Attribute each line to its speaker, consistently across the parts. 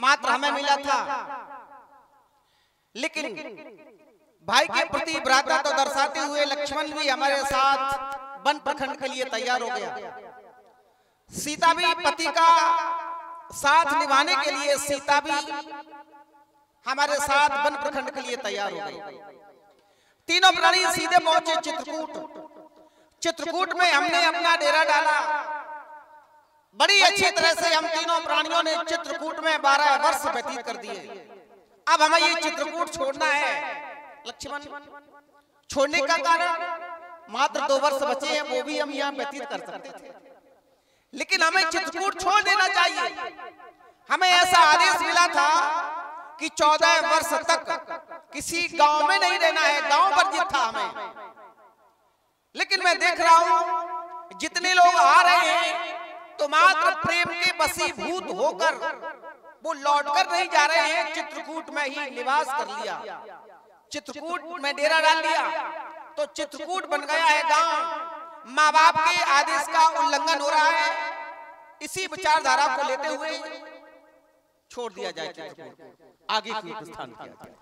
Speaker 1: मात्र हमें मिला था, लेकिन भाई के प्रति भ्राता तो दर्शाते हुए लक्ष्मण भी हमारे साथ वन प्रखंड के लिए तैयार हो गया। सीता भी पति का साथ निभाने के लिए सीता भी हमारे साथ वन प्रखंड के लिए तैयार हो गई। तीनों प्राणी सीधे पहुंचे चित्रकूट। चित्रकूट में हमने अपना डेरा डाला। बड़ी अच्छी तरह से हम तीनों प्राणियों ने चित्रकूट में 12 वर्ष व्यतीत कर दिए। अब हमें ये चित्रकूट छोड़ना है। लक्ष्मण, छोड़ने का कारण मात्र 2 वर्ष बचे हैं, वो भी हम यहाँ व्यतीत कर सकते थे, लेकिन हमें चित्रकूट छोड़ देना चाहिए। हमें ऐसा आदेश मिला था कि 14 वर्ष तक किसी गांव में नहीं रहना है, गांव वर्जित था हमें। लेकिन मैं देख रहा हूं जितने लोग आ रहे हैं तो मात्र प्रेम के वशीभूत होकर वो लौटकर नहीं जा रहे हैं, चित्रकूट में ही निवास कर लिया, चित्रकूट में डेरा डाल लिया, तो चित्रकूट बन गया है गांव। माँ बाप के आदेश का उल्लंघन हो रहा है। इसी विचारधारा को लेते हुए छोड़ दिया जाए चित्रकूट, आगे की प्रस्थान किया जाए।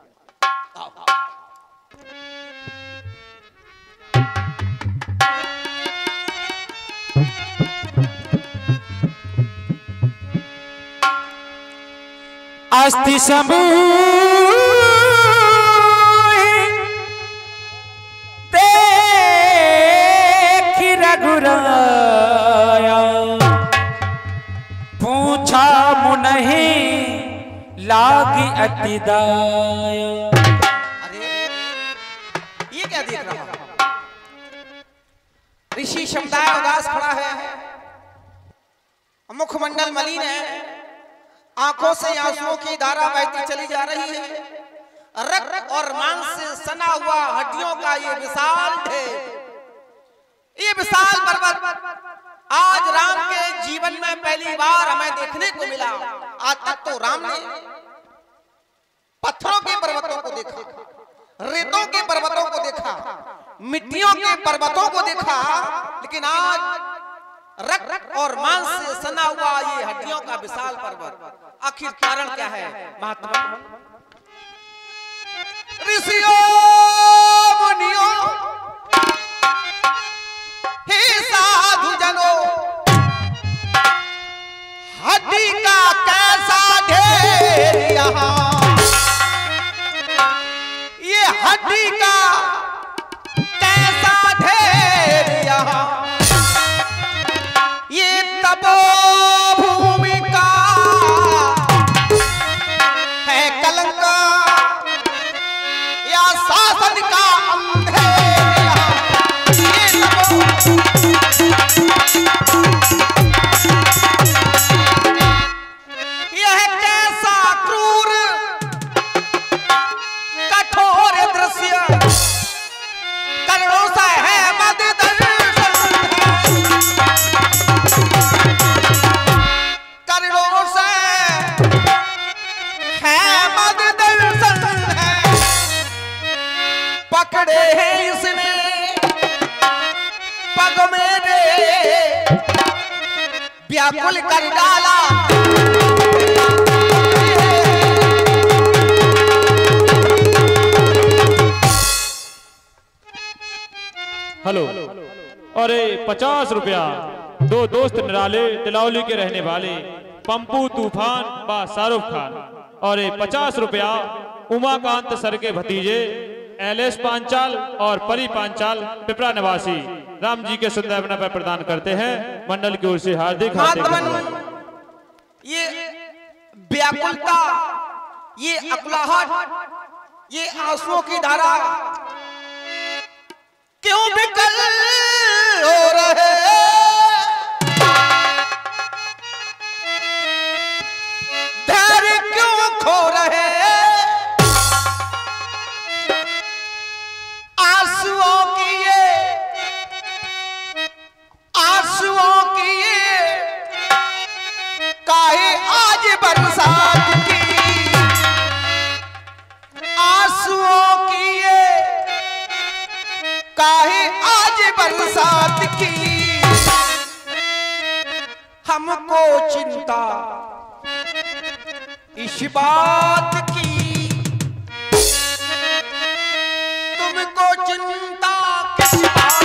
Speaker 2: अस्ति शंभु देखि रघुराया, पूछा मुनहि लागी अति दाया।
Speaker 1: अरे ये क्या देख रहा? ऋषि समुदाय उदास खड़ा है, मुखमंडल मलिन है, आंखों से आंसुओं की धारा बहती चली जा रही है। रक्त और मांस से सना हुआ हड्डियों का ये विशाल ढेर, ये विशाल पर्वत आज राम के जीवन में पहली बार हमें देखने को मिला। आज तक तो राम ने पत्थरों के पर्वतों को देखा, रेतों के पर्वतों को देखा, मिट्टियों के पर्वतों को देखा, लेकिन आज रक्त और मांस से सना हुआ ये हड्डियों का विशाल पर्वत, आखिर कारण क्या है? महात्मा, ऋषियों मुनियों, हे साधु जनों, हड्डी का कैसा ढेर यहाँ, ये हड्डी का कैसा ढेर यहाँ, ये तपोभूमि का है कलंक या शासन का अंधेरा। यह कैसा क्रूर कठोर दृश्य, करुणों से है मद पकड़े हैं इसने पग मेरे, व्याकुल कर डाला।
Speaker 2: हेलो, अरे 50 रुपया। 2 दोस्त निराले तिलौली के रहने वाले पंपू तूफान बा शाहरुख खान, और 50 रुपया उमाकांत सर के भतीजे एलएस पांचाल और परी पांचाल पिपरा निवासी राम जी के सुंदर पर प्रदान करते हैं। मंडल की ओर से हार्दिक
Speaker 1: ये व्याकुलता, ये अकुलाहट, ये आंसुओं की धारा क्यों विकल हो रहे? धैर्य क्यों खो रहे? आंसुओं की काहे आज बरसात की, आंसुओं की काहे आज बरसात की, हमको चिंता इस बात की तुमको चिंता किस बात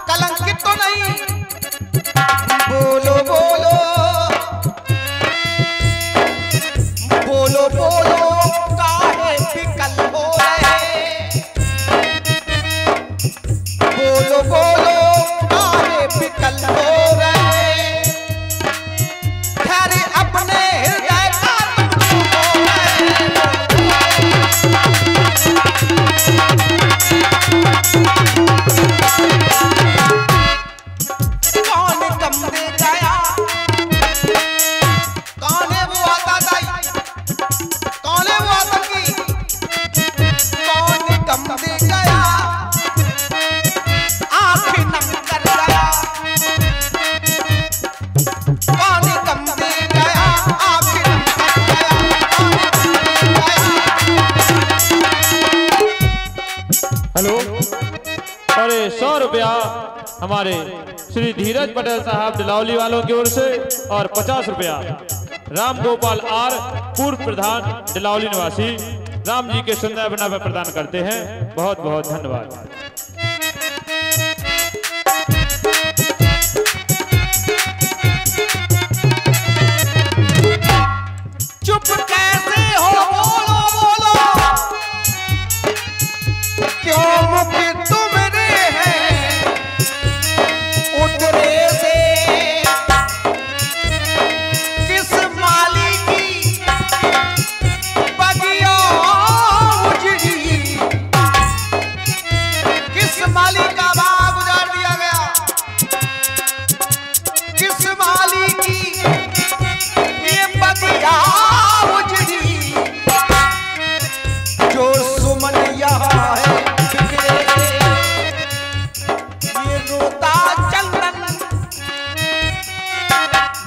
Speaker 1: कलंकित तो नहीं। बोलो बोलो बोलो बोलो काहे विकल हो रहे, बोलो बोलो काहे विकल हो रहे, खैर अपने हृदय का
Speaker 2: अरे 100 रुपया हमारे श्री धीरज पटेल साहब डिलावली वालों की ओर से और 50 रुपया राम गोपाल आर पूर्व प्रधान डिलावली निवासी राम जी के सुंदर बना पर प्रदान करते हैं। बहुत बहुत धन्यवाद।
Speaker 1: चुप कैसे हो, बोलो बोलो क्यों मुख तुमरे हैं उतरे से, किस माली की बगिया उजड़ी, किस माली का बाग उजाड़ दिया गया, किस माली की ये बगिया उजड़ी, जो सुमन यहाँ है ये रोता चंदन,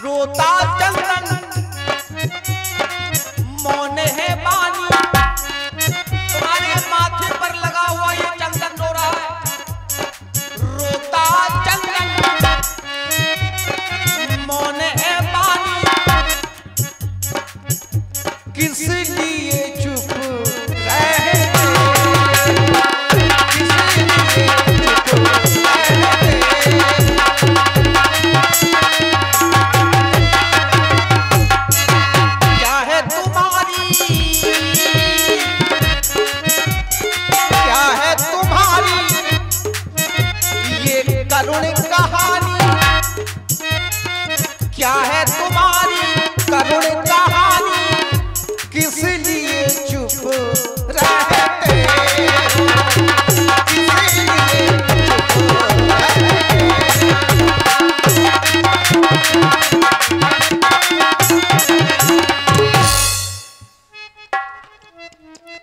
Speaker 1: रोता चंदन मौन है बानी, तुम्हारे माथे पर लगा हुआ ये चंदन रो रहा है, रोता चंदन मौन है बानी, किस लिए चुप रहे, क्या है तुम्हारी करुण कहानी, किस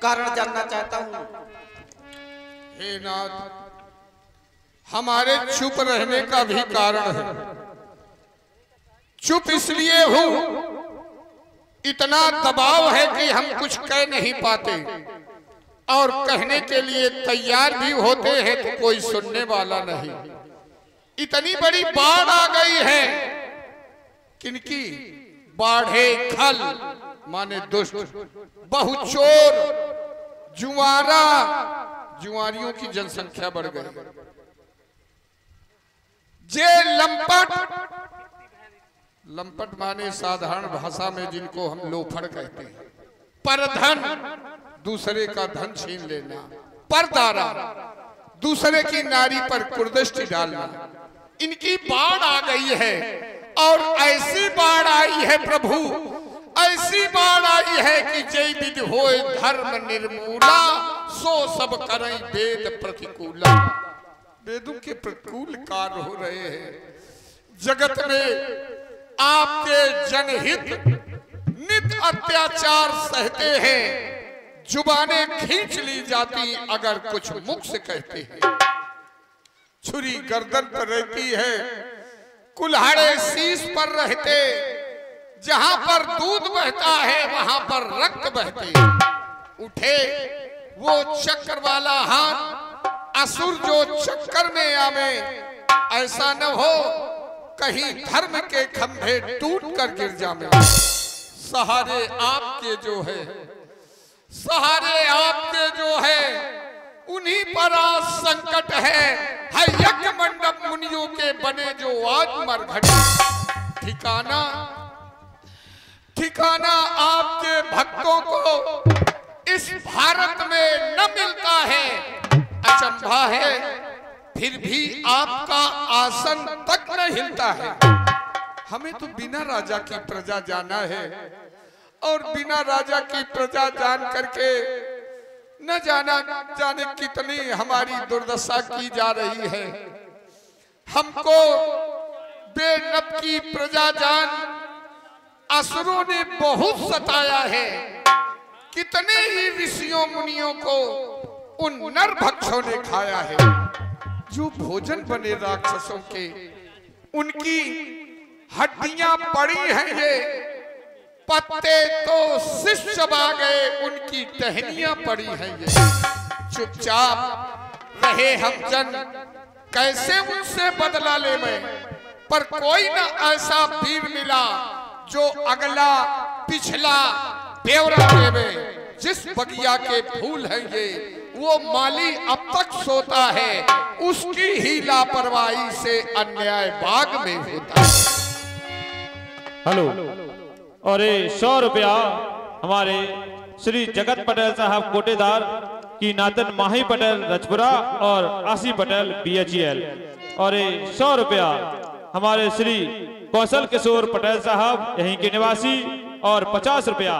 Speaker 1: कारण जानना चाहता हूँ।
Speaker 3: हे नाथ, हमारे चुप रहने का भी कारण है। चुप इसलिए हूं, इतना दबाव है कि हम कुछ कह नहीं पाते, और कहने के लिए तैयार भी होते हैं तो कोई सुनने वाला नहीं। इतनी बड़ी बाढ़ आ गई है, किनकी बाढ़े खल माने दुष्ट, बहुचोर, जुआरा, जुआरियों की जनसंख्या बढ़ गई। जे लंपट, लंपट माने साधारण भाषा में जिनको हम लोफड़ कहते हैं, परधन, दूसरे का धन छीन लेना, परदारा, दूसरे की नारी पर कुर्दृष्टि डालना, इनकी बाढ़ आ गई है। और ऐसी बाढ़ आई है प्रभु, ऐसी बाढ़ आई है कि जय विधि होए धर्म निर्मूला, सो सब करई वेद प्रतिकूला। वेदों के प्रतिकूल कार्य हो रहे हैं जगत में। आपके जनहित नित अत्याचार सहते हैं, जुबानें खींच ली जाती अगर कुछ मुख से कहते हैं। छुरी गर्दन पर रहती है, कुल्हाड़े शीश पर रहते, जहां पर दूध बहता है वहां पर रक्त बहते। उठे वो चक्र वाला हाथ, असुर जो चक्कर में आवे, ऐसा न हो कहीं धर्म के खंभे टूट कर गिर जावे। सहारे आपके जो है, सहारे आपके जो है, उन्हीं पर आज संकट है। यज्ञ मंडप मुनियों के बने जो आज मरघटे, ठिकाना ठिकाना आपके भक्तों को इस भारत में न मिलता है। अचंभा है, फिर भी आपका आसन तक न हिलता है। हमें तो बिना राजा की प्रजा जाना है, और बिना राजा की प्रजा जान करके न जाने कितनी हमारी दुर्दशा की जा रही है। हमको बेनब की प्रजा जान असुरों ने बहुत सताया है। कितने ही ऋषियों मुनियों को उन नरभक्षों ने खाया है। जो भोजन बने राक्षसों के, उनकी हड्डियां पड़ी हैं, ये पत्ते तो शिश चबा गए, उनकी टहनियां पड़ी हैं ये। चुपचाप रहे हम जन, कैसे उनसे बदला ले मैं। पर कोई ना ऐसा वीर मिला जो अगला पिछला ब्यौरा देवे। जिस बगिया के फूल हैं ये, वो माली अब तक सोता है, उसकी ही लापरवाही से अन्याय बाग में होता है।
Speaker 2: हेलो, और 100 रुपया हमारे श्री जगत पटेल साहब कोटेदार की नातन माही पटेल रजपुरा और आसी पटेल BHEL। और 100 रुपया हमारे श्री कौशल किशोर पटेल साहब यहीं के निवासी। और 50 रुपया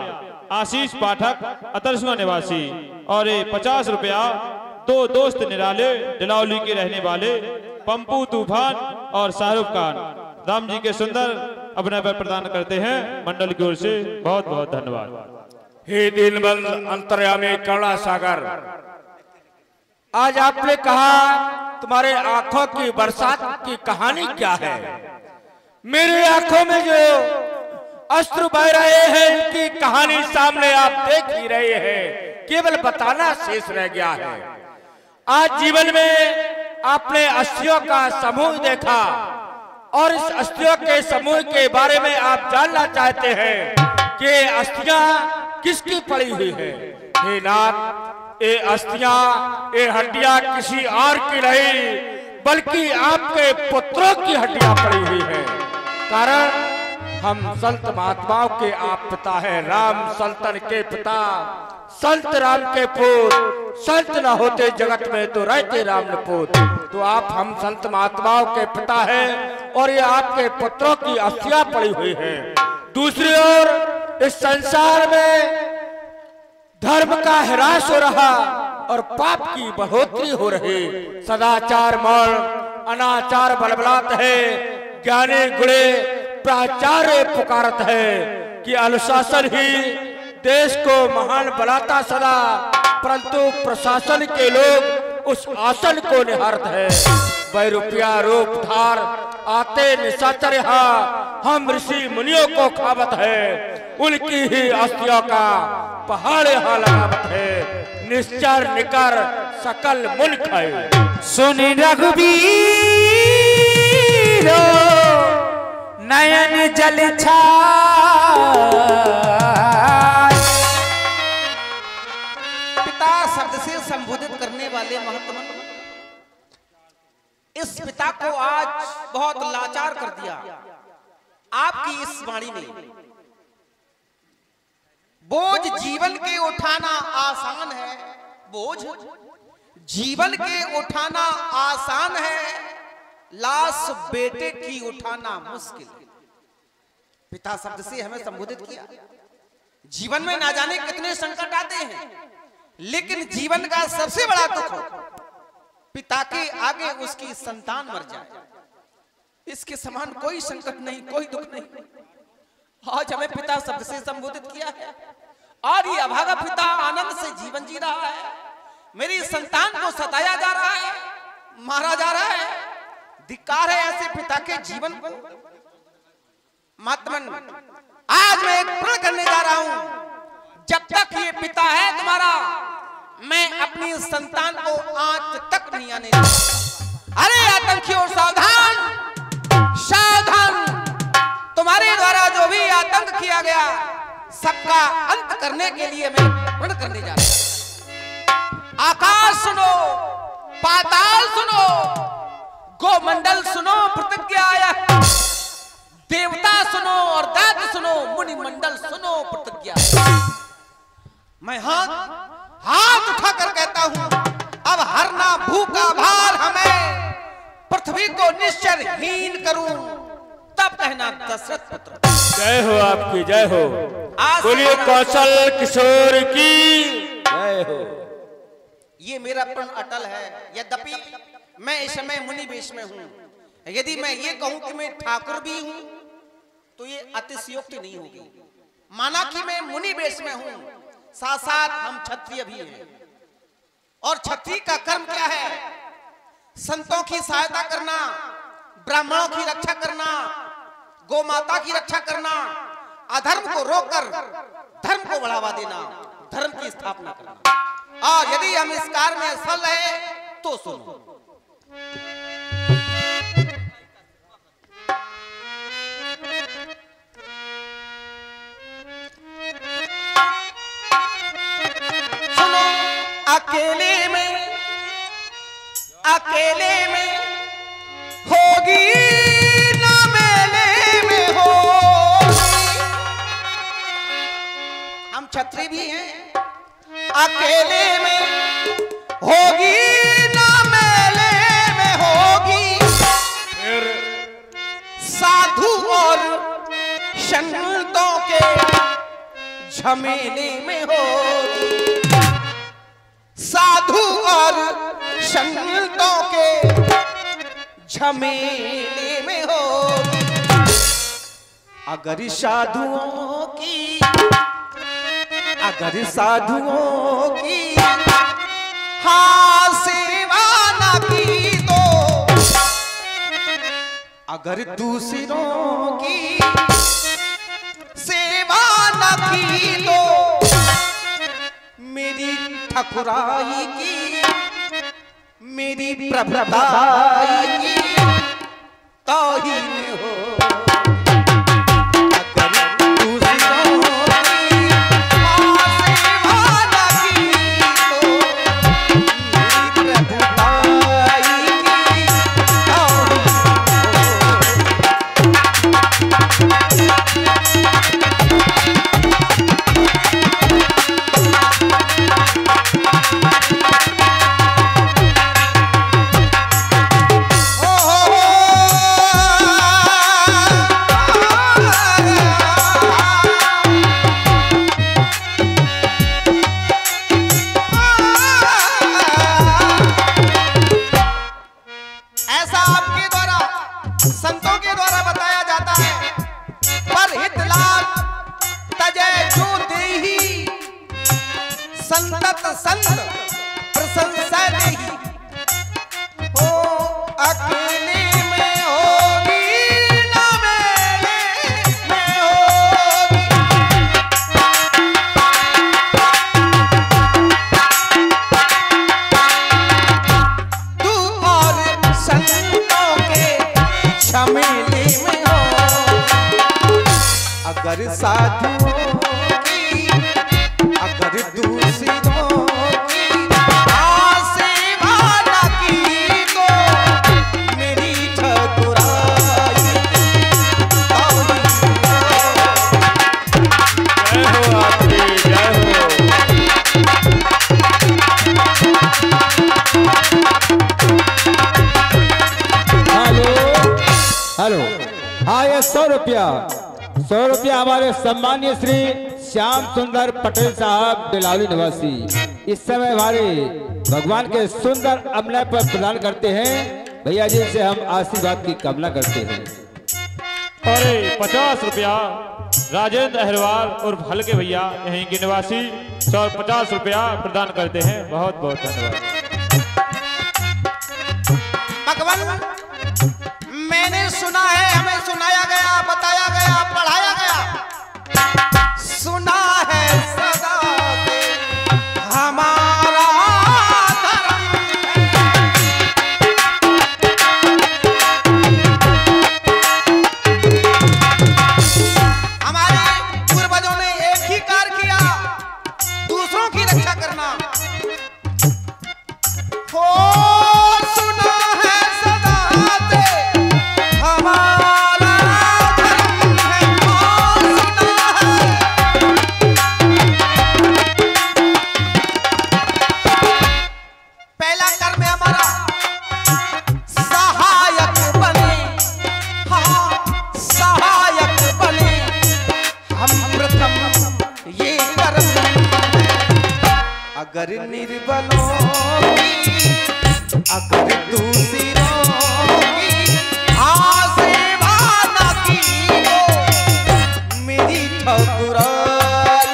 Speaker 2: आशीष पाठक अतरसुआ निवासी। और 50 रुपया 2 दोस्त निराले डिलावली के रहने वाले पंपू तूफान और शाहरुख खान राम जी के सुंदर अभिनय पर प्रदान करते हैं मंडल की ओर से। बहुत बहुत धन्यवाद।
Speaker 4: हे दीनबंध अंतर्यामी करुणा सागर, आज आपने कहा तुम्हारे आंखों की बरसात की कहानी क्या है। मेरी आंखों में जो अश्रु बह रहे हैं, इनकी कहानी सामने आप देख ही रहे हैं, केवल बताना शेष रह गया है। आज जीवन में आपने अस्थियों का समूह देखा, और इस अस्थियों के समूह के बारे में आप जानना चाहते हैं कि अस्थियां किसकी पड़ी हुई है। हे नाथ, ये अस्थियां, ये हड्डियां किसी और की नहीं, बल्कि आपके पुत्रों की हड्डियां पड़ी हुई है। कारण हम संत महात्माओं के आप पिता है, राम संतन के पिता, संत राम के पुत्र। संत न होते जगत में तो रहते राम न पूत। तो आप हम संत महात्माओं के पिता हैं, और ये आपके पुत्रों की अस्थियां पड़ी हुई हैं। दूसरी ओर इस संसार में धर्म का ह्रास हो रहा और पाप की बढ़ोतरी हो रही। सदाचार मौन, अनाचार बलबलात है, ज्ञानी गुणे प्राचार्य पुकारत है कि अनुशासन ही देश को महान बनाता सदा, परंतु प्रशासन के लोग उस आसन को निहारते हैं। वह रुपया रूप धार आते निशाचर यहाँ, हम ऋषि मुनियों को खावत है, उनकी ही अस्थियों का पहाड़ यहाँ लगावत है। निश्चर निकर सकल मुन खाए।
Speaker 5: सुनि रघुबीर नयन जल
Speaker 1: पिता शब्द से संबोधित करने वाले महात्मा इस पिता को आज बहुत लाचार कर दिया। आपकी इस वाणी में बोझ जीवन के उठाना आसान है, बोझ जीवन के उठाना आसान है, लाश बेटे की उठाना मुश्किल। पिता शब्द से हमें संबोधित किया। जीवन में ना जाने कितने संकट आते हैं, लेकिन जीवन का सबसे बड़ा दुख पिता के आगे उसकी संतान मर जाए। इसके समान कोई संकट नहीं, कोई दुख नहीं। आज हमें पिता शब्द से संबोधित किया है और ये अभागा पिता आनंद से जीवन जी रहा है। मेरी संतान को सताया जा रहा है, मारा जा रहा है। धिक्कार है ऐसे पिता के जीवन को। मातमन, आज मैं एक प्रण करने जा रहा हूं। जब तक ये पिता है तुम्हारा, मैं अपनी संतान को आज तक नहीं आने दूंगा। अरे आतंकियों सावधान, सावधान! तुम्हारे द्वारा जो भी आतंक किया गया, सबका अंत करने के लिए मैं प्रण करने जा रहा हूं। आकाश सुनो, पाताल सुनो, गोमंडल सुनो, प्रतिज्ञा आया। देवता सुनो और दैत्य सुनो, मुनि मंडल सुनो, प्रतिज्ञा। मैं हाथ उठाकर कहता हूं, अब हरना भूखा भार हमें, पृथ्वी को निश्चरहीन करूं, तब कहना दशरथ पुत्र।
Speaker 4: जय हो आपकी, जय हो। बोलिए कौशल किशोर की जय हो।
Speaker 1: ये मेरा प्रण अटल है। यद्यपि मैं इस समय मुनि वेश में हूं, यदि मैं ये कहूं कि मैं ठाकुर भी हूं तो ये अतिशयोक्ति नहीं होगी। माना कि मैं मुनि वेश में हूं, साथ साथ हम क्षत्रिय भी हैं। और क्षत्रिय का कर्म क्या है? संतों की सहायता करना, ब्राह्मणों की रक्षा करना, गौ माता की रक्षा करना, अधर्म को रोककर धर्म को बढ़ावा देना, धर्म की स्थापना करना। और यदि हम इस कार्य में सफल रहे तो सुनो। अकेले में होगी ना मेले में होगी। हम क्षत्रिय भी हैं। अकेले में होगी ना मेले में होगी, साधु और संतों के झमेले में होगी, साधु और संतों के झमेले में होगी। अगर साधुओं की हाँ सेवा न की तो, अगर दूसरों की सेवा न की तो, मेरी ठकुराई की, मेरी प्रभुताई की तौहीन हो। संतत संत प्रशंसा नहीं हो, अकेले में होगी ना मेले में होगी। तू और संतों के झमेले में हो, अगर साधुओं की, अगर दूसरों की सेवा न की तो मेरी ठकुराई
Speaker 2: जय हो आपकी, जय हो।
Speaker 6: हेलो हेलो, हाँ ये 100 रुपया, 100 रुपया हमारे सम्मानीय श्री श्याम सुंदर पटेल साहब दिलावली निवासी इस समय हमारे भगवान के सुंदर अभिनय पर प्रदान करते हैं। भैया जी से हम आशीर्वाद की कामना करते हैं।
Speaker 2: अरे 50 रुपया राजेंद्र अहरवाल और हल्के भैया यहीं के निवासी 150 रुपया प्रदान करते हैं। बहुत बहुत धन्यवाद।
Speaker 1: भगवान, मैंने सुना है, हमें सुनाया गया, बताया गया, पढ़ाया गया, सुना है सदा से हमारा धर्म हमारे पूर्वजों ने एक ही कार्य किया, दूसरों की रक्षा करना। हो सुना है सदा से हमारा धर्म है, हो सुना है। पहला कर्म है हमारा सहायक बने, हाँ सहायक बने हम प्रथम ये कर्म। अगर निर्बलों की, अगर दूसरों की सेवा न की तो मेरी ठकुराई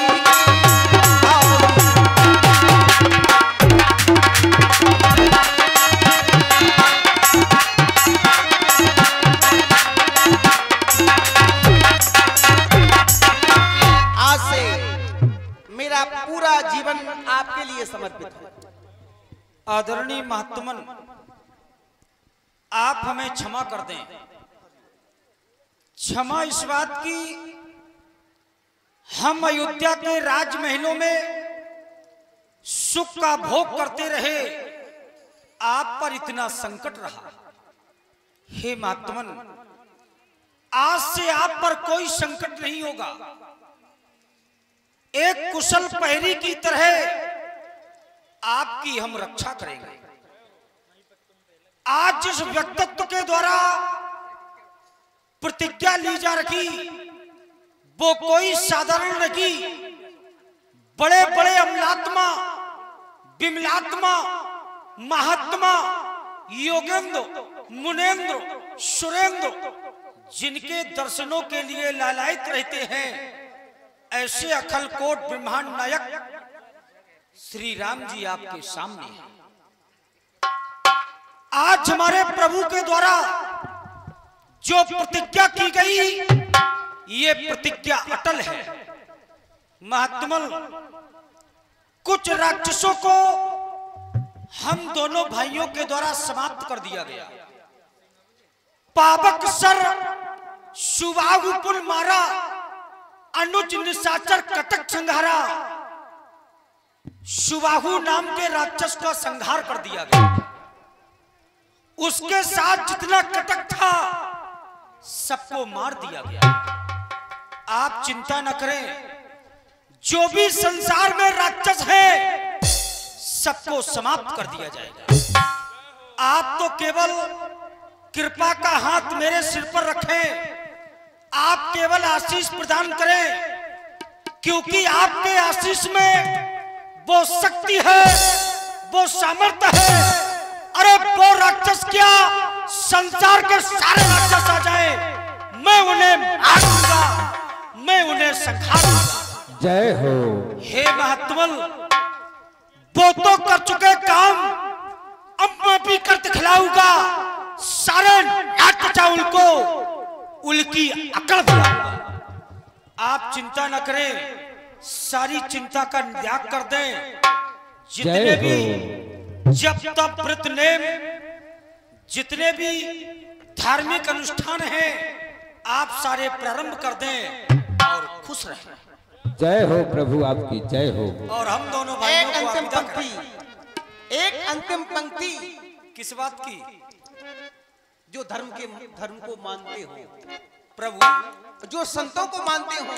Speaker 1: आज से मेरा पूरा जीवन आपके लिए समर्पित है।
Speaker 4: आदरणीय महात्मन, आप हमें क्षमा कर दें। क्षमा इस बात की, हम अयोध्या के राजमहलों में सुख का भोग करते रहे, आप पर इतना संकट रहा। हे महात्मन, आज से आप पर कोई संकट नहीं होगा। एक कुशल पहरी की तरह आपकी हम रक्षा करेंगे। आज जिस व्यक्तित्व के द्वारा प्रतिज्ञा ली जा रखी, वो कोई साधारण नहीं, बड़े बड़े अमलात्मा, विमलात्मा, महात्मा, योगेंद्र, मुनेंद्र, सुरेंद्र, जिनके दर्शनों के लिए लालायित रहते हैं, ऐसे अखलकोट ब्रह्मांड नायक श्री राम जी आपके सामने हैं। आज हमारे प्रभु के द्वारा जो प्रतिज्ञा की गई, ये प्रतिज्ञा अटल है। महात्मन, कुछ राक्षसों को हम दोनों भाइयों के द्वारा समाप्त कर दिया गया। पावक सर सुबाहुपुल मारा, अनुज निशाचर कटक संहारा, सुबाहु नाम के राक्षस का संहार कर दिया गया। उसके साथ जितना कटक था सबको मार दिया गया। आप चिंता न करें, जो भी संसार में राक्षस है सबको समाप्त कर दिया जाएगा। आप तो केवल कृपा का हाथ मेरे सिर पर रखें, आप केवल आशीष प्रदान करें, क्योंकि आपके आशीष में वो शक्ति है, वो सामर्थ्य है। अरे वो राक्षस क्या, संसार के सारे राक्षस आ जाए, मैं उन्हें मार दूंगा, मैं उन्हें संहार दूंगा।
Speaker 6: जय हो।
Speaker 4: हे महात्मल, वो तो कर चुके काम, अब मैं भी कर दिखलाऊंगा। सारे नाट चावल को उल्की अकड़ दिलाऊंगा। आप चिंता न करें, सारी चिंता का त्याग कर दें। जितने भी जब तब व्रत नेम, जितने भी धार्मिक अनुष्ठान हैं, आप सारे प्रारंभ कर दें और खुश रहें।
Speaker 6: जय हो प्रभु, आपकी जय हो।
Speaker 4: और हम दोनों भाइयों को
Speaker 1: अंतिम
Speaker 4: अलविदा
Speaker 1: पंक्ति, एक अंतिम पंक्ति।
Speaker 4: किस बात की?
Speaker 1: जो धर्म को मानते हो
Speaker 4: प्रभु,
Speaker 1: जो संतों को मानते हो,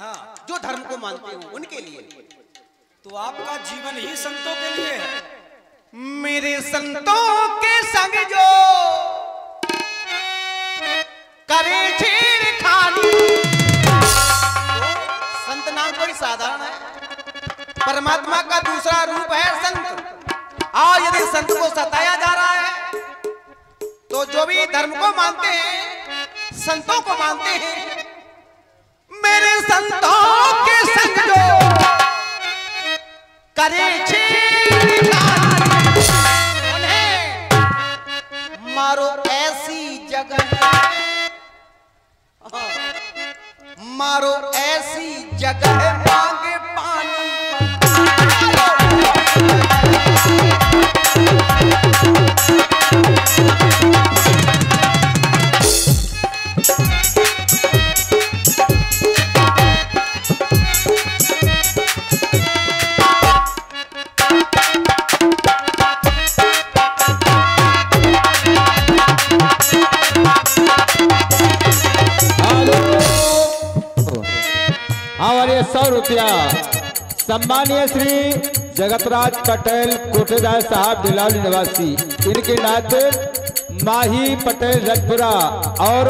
Speaker 4: हाँ,
Speaker 1: जो धर्म को मानते हो, उनके लिए।
Speaker 4: तो आपका जीवन ही संतों के लिए है।
Speaker 1: मेरे संतों के संग जो करे छेड़खानी। संत नाम कोई साधारण है, परमात्मा का दूसरा रूप है संत। और यदि संत को सताया जा रहा है तो जो भी धर्म को मानते हैं, संतों को मानते हैं, मेरे संतों के संग जो करे छेड़खानी, उन्हें मारो ऐसी जगह, मारो ऐसी जगह मांगे पानी।
Speaker 6: हमारे 100 रुपया सम्मानीय श्री जगतराज पटेल कोटेदार साहब डिलावली निवासी, इनके नाते माही पटेल रजपुरा और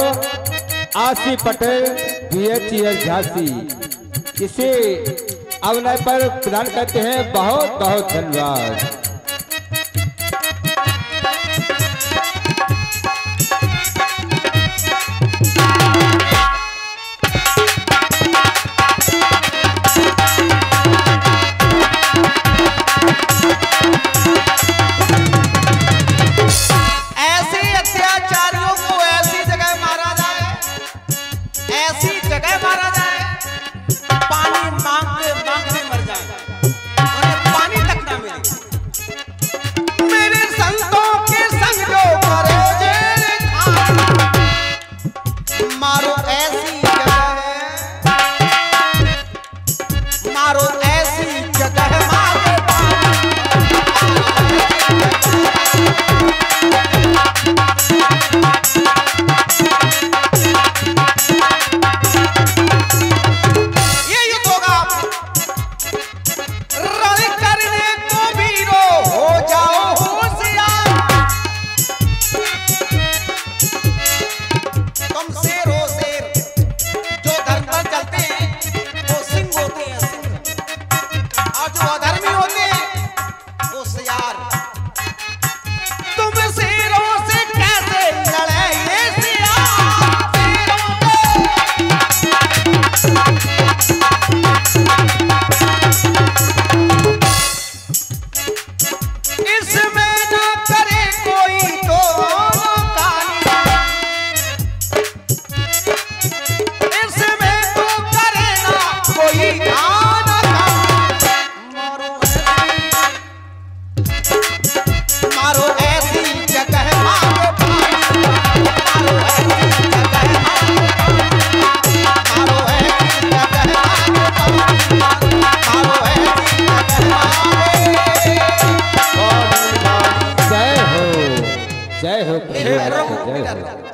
Speaker 6: आशी पटेल BHEL झांसी, इसे अवनय पर प्रदान करते हैं। बहुत बहुत धन्यवाद। जय हो, जय हो।